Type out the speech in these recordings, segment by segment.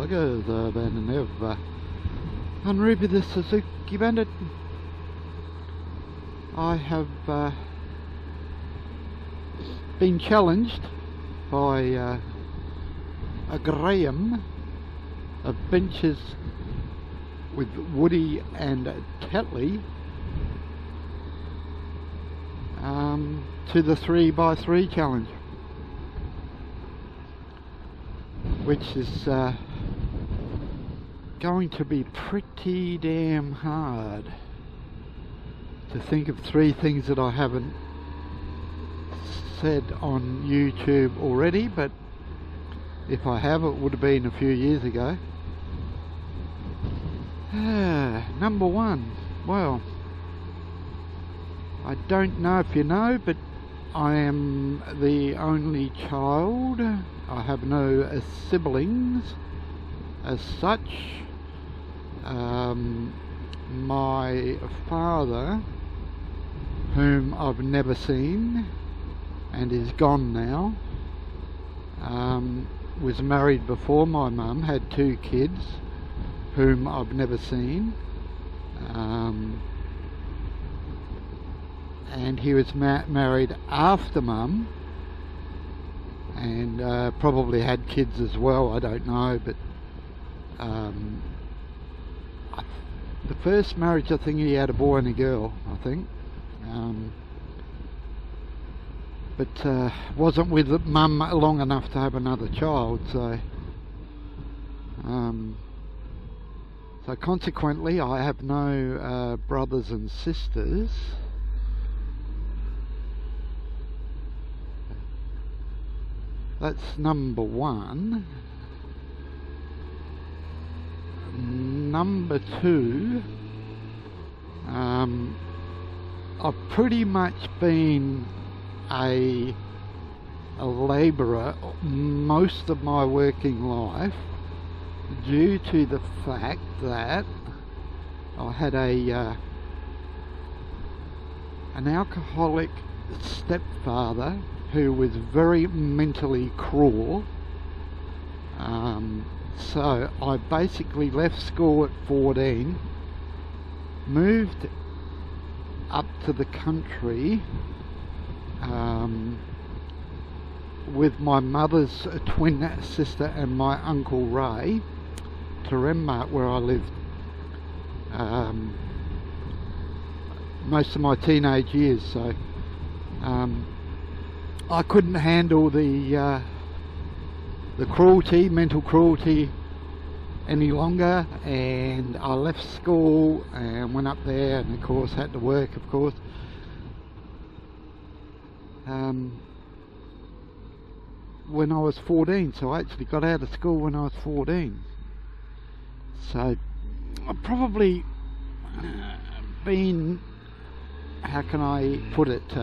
Tigers Band of Unruby the Suzuki Bandit. I have been challenged by a Graham of benches with Woody and Tetley to the 3x3 challenge, which is going to be pretty damn hard. To think of 3 things that I haven't said on YouTube already, but if I have, it would have been a few years ago. Number 1, well, I don't know if you know, but I am the only child. I have no siblings as such. My father, whom I've never seen and is gone now, was married before my mum, had 2 kids whom I've never seen, and he was married after mum and probably had kids as well, I don't know, but the first marriage, I think he had a boy and a girl, I think, but wasn't with mum long enough to have another child, so consequently I have no brothers and sisters. That's number 1. Number 2, I've pretty much been a labourer most of my working life, due to the fact that I had an alcoholic stepfather who was very mentally cruel. So I basically left school at 14, moved up to the country with my mother's twin sister and my uncle Ray to Renmark, where I lived most of my teenage years. So I couldn't handle the cruelty, mental cruelty any longer, and I left school and went up there, and of course had to work, of course. When I was 14, so I actually got out of school when I was 14. So I've probably been, how can I put it,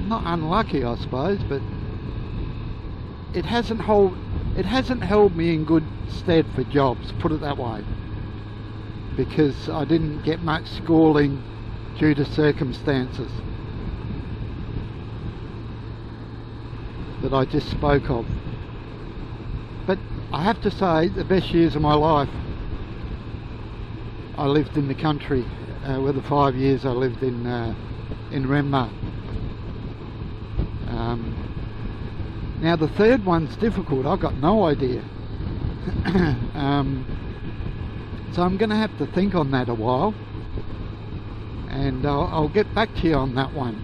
not unlucky, I suppose, but it hasn't held me in good stead for jobs, put it that way, because I didn't get much schooling due to circumstances that I just spoke of. But I have to say, the best years of my life, I lived in the country. With the 5 years I lived in Renmark. Now the third one's difficult. I've got no idea. So I'm going to have to think on that a while, and I'll get back to you on that one.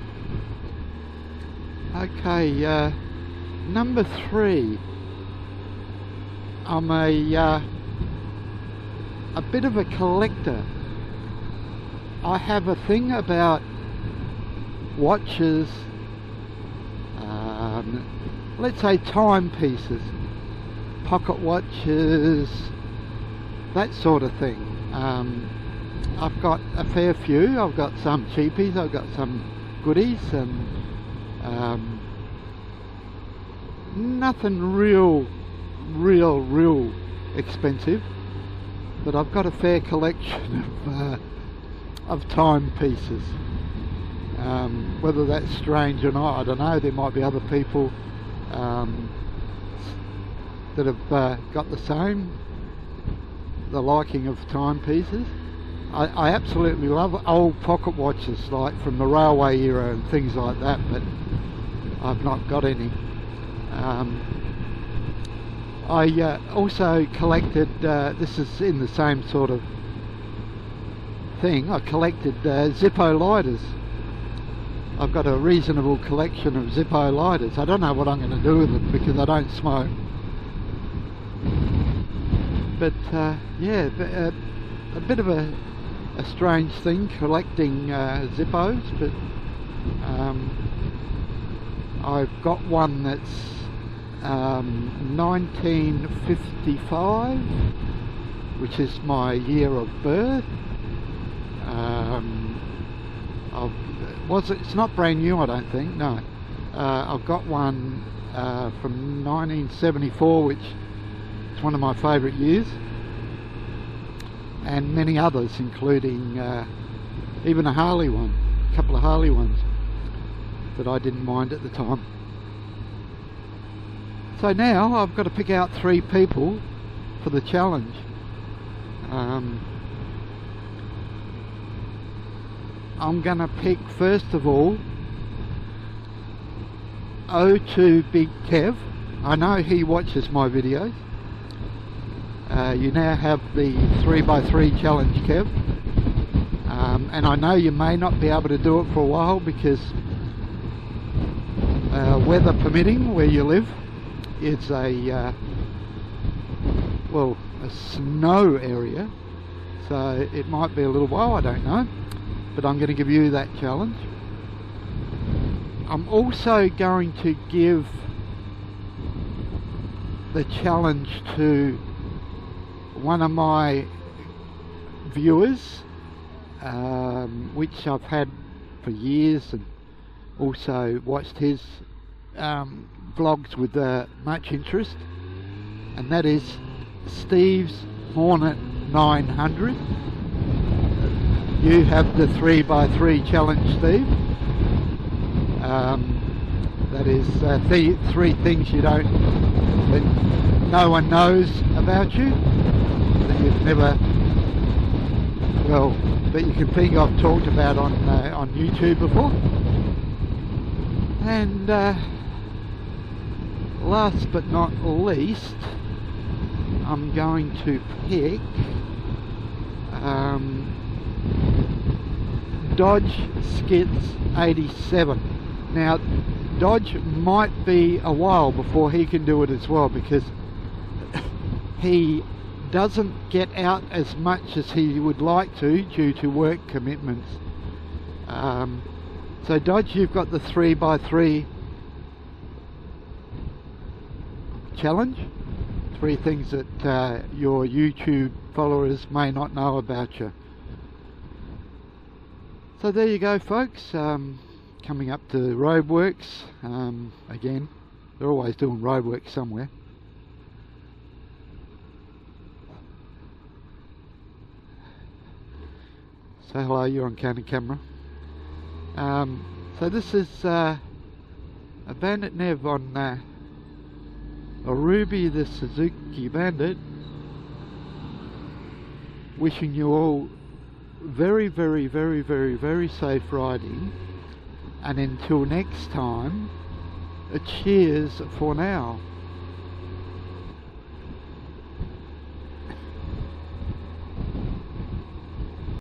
Okay, number 3. I'm a bit of a collector. I have a thing about watches, let's say timepieces, pocket watches, that sort of thing. I've got a fair few. I've got some cheapies, I've got some goodies, and nothing real expensive, but I've got a fair collection of timepieces. Whether that's strange or not, I don't know. There might be other people that have got the liking of timepieces. I absolutely love old pocket watches, like from the railway era and things like that, but I've not got any. I also collected, this is in the same sort of thing, I collected Zippo lighters. I've got a reasonable collection of Zippo lighters. I don't know what I'm going to do with them because I don't smoke. But yeah, a bit of a strange thing collecting Zippos, but I've got one that's 1955, which is my year of birth. It's not brand new, I don't think, no. I've got one from 1974, which is one of my favourite years, and many others, including even a Harley one, a couple of Harley ones that I didn't mind at the time. So now I've got to pick out 3 people for the challenge. I'm going to pick, first of all, O2 Big Kev. I know he watches my videos. You now have the 3x3 challenge, Kev. And I know you may not be able to do it for a while because weather permitting where you live, it's a snow area, so it might be a little while, I don't know, but I'm going to give you that challenge. I'm also going to give the challenge to one of my viewers, which I've had for years, and also watched his vlogs with much interest, and that is Steve's Hornet 900. You have the 3x3 challenge, Steve. That is 3 things that no one knows about you, that you've never, that you can think I've talked about on YouTube before. And last but not least, I'm going to pick Dodge Skits 87. Now, Dodge might be a while before he can do it as well, because he doesn't get out as much as he would like to due to work commitments. So Dodge, you've got the 3x3 challenge. 3 things that your YouTube followers may not know about you. So there you go, folks. Coming up to roadworks. Again, they're always doing roadworks somewhere. So hello, you're on Canon camera. So this is a Bandit Nev on a Ruby, the Suzuki Bandit. Wishing you all very, very, very, very, very safe riding, and until next time, a cheers for now.